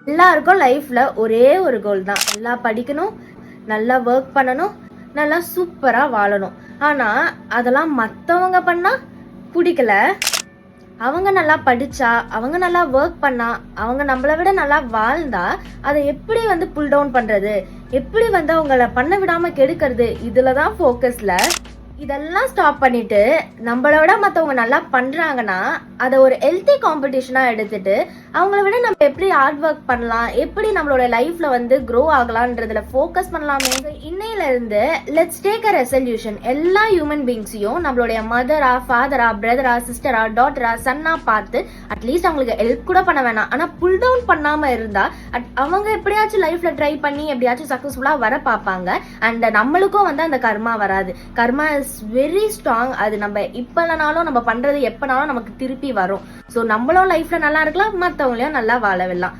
எல்லாருக்கும் லைஃப்ல ஒரே ஒரு கோல் தான், நல்லா படிக்கணும், நல்லா ஒர்க் பண்ணணும், நல்லா சூப்பரா வாழணும். ஆனா அதெல்லாம் மத்தவங்க பண்ணா பிடிக்கல. அவங்க நல்லா படிச்சா, அவங்க நல்லா ஒர்க் பண்ணா, அவங்க நம்மளை விட நல்லா வாழ்ந்தா அதை எப்படி புல் டவுன் பண்றது, எப்படி அவங்கள பண்ண விடாம கெடுக்கிறது, இதுலதான் போக்கஸ்ல. இதெல்லாம் ஸ்டாப் பண்ணிட்டு நம்மள விட மற்றவங்க நல்லா பண்றாங்கன்னா அதை ஒரு ஹெல்த்தி காம்படிஷனா எடுத்துட்டு அவங்கள விட நம்ம எப்படி ஹார்ட் ஒர்க் பண்ணலாம், எப்படி நம்மளோட லைஃப்ல க்ரோ ஆகலான்றதுல ஃபோக்கஸ் பண்ணலாமே. இன்னையில இருந்து லெட்ஸ் டேக் அ ரெசல்யூஷன். எல்லா ஹியூமன் பீங்ஸையும் நம்மளுடைய மதரா, ஃபாதரா, பிரதரா, சிஸ்டரா, டாட்டரா, சன்னா பார்த்து அட்லீஸ்ட் அவங்களுக்கு ஹெல்ப் கூட பண்ண வேணாம், ஆனா புல் டவுன் பண்ணாம இருந்தா அவங்க எப்படியாச்சும் லைஃப்ல ட்ரை பண்ணி எப்படியாச்சும் சக்சஸ்ஃபுல்லா வர பார்ப்பாங்க. அண்ட் நம்மளுக்கும் அந்த கர்மா வராது. கர்மா இஸ் வெரி ஸ்ட்ராங். அது நம்ம இப்பனாலும் நம்ம பண்றது எப்பனாலும் நமக்கு திருப்பி வரும். ஸோ நம்மளும் லைஃப்ல நல்லா இருக்கலாம், மற்றவங்களையும் நல்லா வாழ விடலாம்.